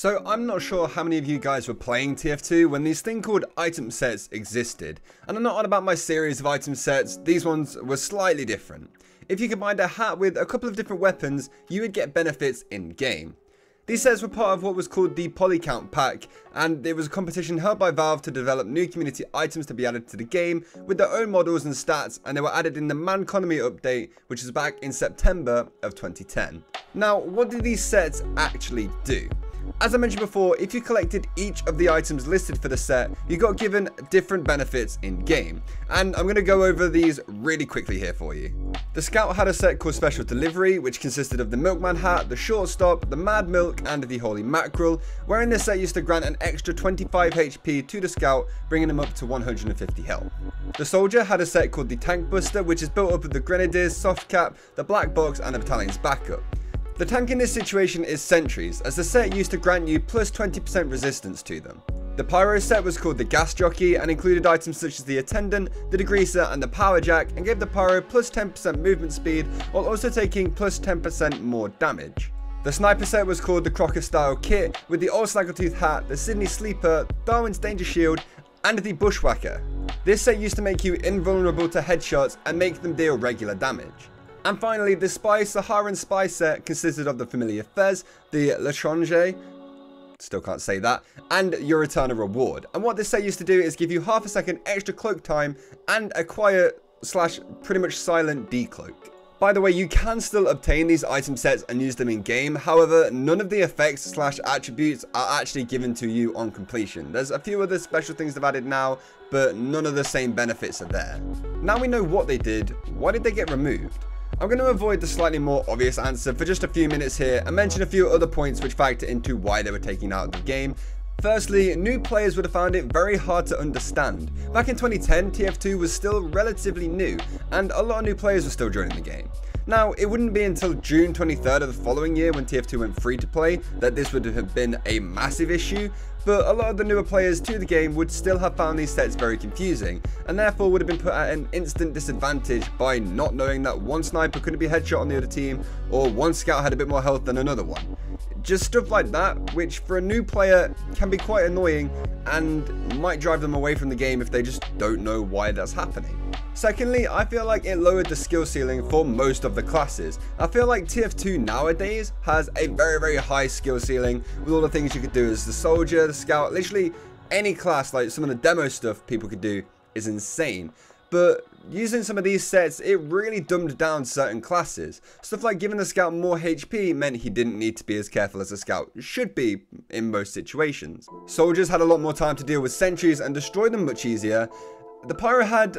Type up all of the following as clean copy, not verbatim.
So I'm not sure how many of you guys were playing TF2 when this thing called item sets existed, and I'm not on about my series of item sets, these ones were slightly different. If you combined a hat with a couple of different weapons, you would get benefits in game. These sets were part of what was called the POLYCOUNT pack, and it was a competition held by Valve to develop new community items to be added to the game with their own models and stats, and they were added in the Manconomy update, which is back in September of 2010. Now, what did these sets actually do? As I mentioned before, if you collected each of the items listed for the set, you got given different benefits in game, and I'm going to go over these really quickly here for you. The Scout had a set called Special Delivery, which consisted of the Milkman hat, the Shortstop, the Mad Milk, and the Holy Mackerel, wherein this set used to grant an extra 25 HP to the Scout, bringing him up to 150 health. The Soldier had a set called the Tank Buster, which is built up of the Grenadiers, Soft Cap, the Black Box, and the Battalion's Backup. The tank in this situation is Sentries, as the set used to grant you plus 20% resistance to them. The Pyro set was called the Gas Jockey and included items such as the Attendant, the Degreaser, and the Power Jack, and gave the Pyro plus 10% movement speed while also taking plus 10% more damage. The Sniper set was called the Crocker Style Kit with the Old Snaggletooth hat, the Sydney Sleeper, Darwin's Danger Shield, and the Bushwhacker. This set used to make you invulnerable to headshots and make them deal regular damage. And finally, the Spy Saharan Spy set consisted of the Familiar Fez, the L'Étranger, still can't say that, and your Eternal Reward. And what this set used to do is give you half a second extra cloak time and a quiet slash pretty much silent decloak. By the way, you can still obtain these item sets and use them in game, however, none of the effects slash attributes are actually given to you on completion. There's a few other special things they've added now, but none of the same benefits are there. Now we know what they did, why did they get removed? I'm going to avoid the slightly more obvious answer for just a few minutes here and mention a few other points which factor into why they were taken out of the game. Firstly, new players would have found it very hard to understand. Back in 2010, TF2 was still relatively new, and a lot of new players were still joining the game. Now, it wouldn't be until June 23rd of the following year when TF2 went free to play that this would have been a massive issue, but a lot of the newer players to the game would still have found these sets very confusing, and therefore would have been put at an instant disadvantage by not knowing that one sniper couldn't be headshot on the other team, or one scout had a bit more health than another one. Just stuff like that, which for a new player can be quite annoying and might drive them away from the game if they just don't know why that's happening. Secondly, I feel like it lowered the skill ceiling for most of the classes. I feel like TF2 nowadays has a very high skill ceiling with all the things you could do as the Soldier, the Scout, literally any class. Like some of the demo stuff people could do is insane. But using some of these sets, it really dumbed down certain classes. Stuff like giving the Scout more HP meant he didn't need to be as careful as a Scout should be in most situations. Soldiers had a lot more time to deal with sentries and destroy them much easier. The Pyro had,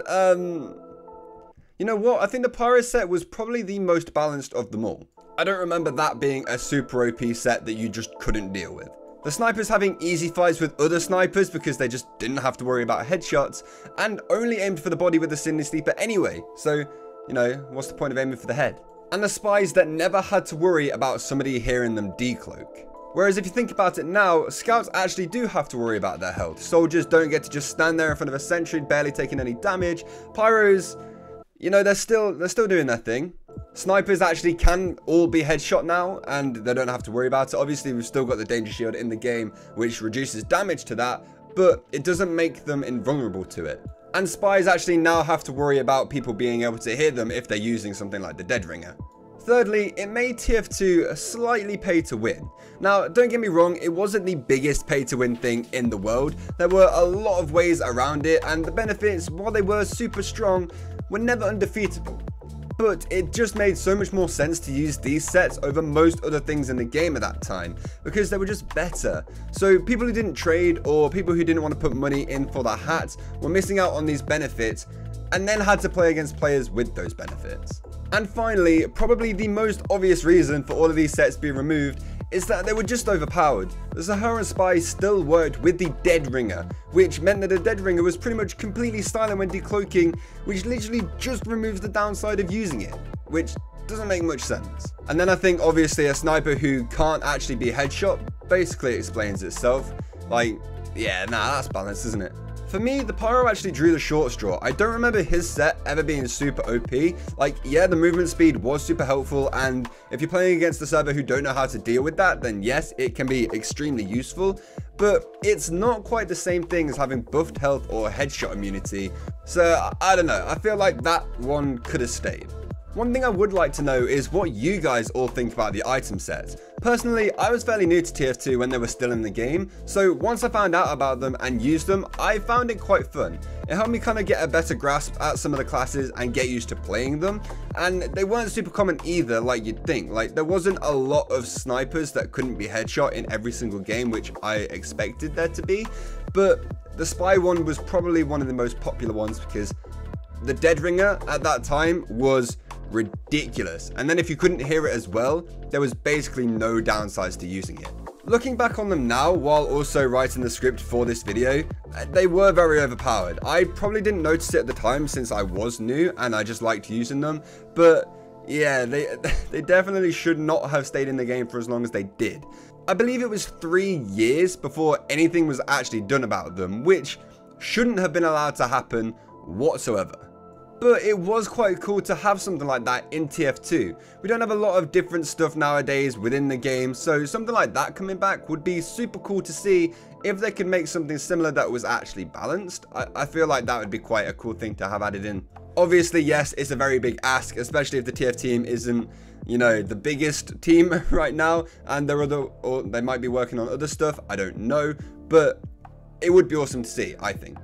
you know what, I think the Pyro set was probably the most balanced of them all. I don't remember that being a super OP set that you just couldn't deal with. The snipers having easy fights with other snipers because they just didn't have to worry about headshots, and only aimed for the body with the Sydney Sleeper anyway, so, you know, what's the point of aiming for the head? And the spies that never had to worry about somebody hearing them decloak. Whereas if you think about it now, scouts actually do have to worry about their health. Soldiers don't get to just stand there in front of a sentry barely taking any damage. Pyros, you know, they're still doing their thing. Snipers actually can all be headshot now, and they don't have to worry about it. Obviously, we've still got the Danger Shield in the game, which reduces damage to that, but it doesn't make them invulnerable to it. And spies actually now have to worry about people being able to hear them if they're using something like the Dead Ringer. Thirdly, it made TF2 slightly pay to win. Now, don't get me wrong, it wasn't the biggest pay to win thing in the world. There were a lot of ways around it, and the benefits, while they were super strong, were never undefeatable. But it just made so much more sense to use these sets over most other things in the game at that time, because they were just better. So people who didn't trade, or people who didn't want to put money in for the hats, were missing out on these benefits, and then had to play against players with those benefits. And finally, probably the most obvious reason for all of these sets being removed is that they were just overpowered. The Saharan Spy still worked with the Dead Ringer, which meant that the Dead Ringer was pretty much completely silent when decloaking, which literally just removes the downside of using it, which doesn't make much sense. And then I think obviously a sniper who can't actually be headshot basically explains itself. Like, yeah, nah, that's balanced, isn't it? For me, the Pyro actually drew the short straw. I don't remember his set ever being super OP. Like, yeah, the movement speed was super helpful, and if you're playing against a server who don't know how to deal with that, then yes, it can be extremely useful, but it's not quite the same thing as having buffed health or headshot immunity. So, I don't know, I feel like that one could have stayed. One thing I would like to know is what you guys all think about the item sets. Personally, I was fairly new to TF2 when they were still in the game, so once I found out about them and used them, I found it quite fun. It helped me kind of get a better grasp at some of the classes and get used to playing them, and they weren't super common either like you'd think. Like, there wasn't a lot of snipers that couldn't be headshot in every single game, which I expected there to be, but the Spy one was probably one of the most popular ones because the Dead Ringer at that time was ridiculous, and then if you couldn't hear it as well, there was basically no downsides to using it. Looking back on them now, while also writing the script for this video, they were very overpowered. I probably didn't notice it at the time since I was new and I just liked using them, but yeah, they definitely should not have stayed in the game for as long as they did. I believe it was 3 years before anything was actually done about them, which shouldn't have been allowed to happen whatsoever. But it was quite cool to have something like that in TF2. We don't have a lot of different stuff nowadays within the game, so something like that coming back would be super cool to see if they could make something similar that was actually balanced. I feel like that would be quite a cool thing to have added in. Obviously, yes, it's a very big ask, especially if the TF team isn't, you know, the biggest team right now, and or they might be working on other stuff, I don't know, but it would be awesome to see, I think.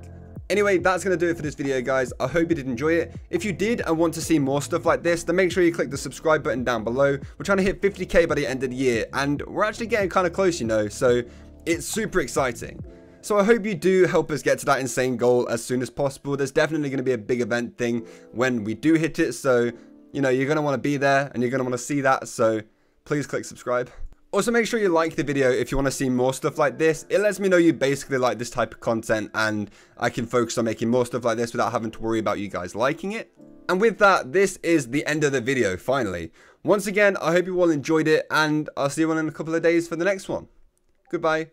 Anyway, that's going to do it for this video, guys. I hope you did enjoy it. If you did and want to see more stuff like this, then make sure you click the subscribe button down below. We're trying to hit 50k by the end of the year, and we're actually getting kind of close, you know, so it's super exciting. So I hope you do help us get to that insane goal as soon as possible. There's definitely going to be a big event thing when we do hit it, so, you know, you're going to want to be there, and you're going to want to see that, so please click subscribe. Also, make sure you like the video if you want to see more stuff like this. It lets me know you basically like this type of content, and I can focus on making more stuff like this without having to worry about you guys liking it. And with that, this is the end of the video, finally. Once again, I hope you all enjoyed it, and I'll see you all in a couple of days for the next one. Goodbye.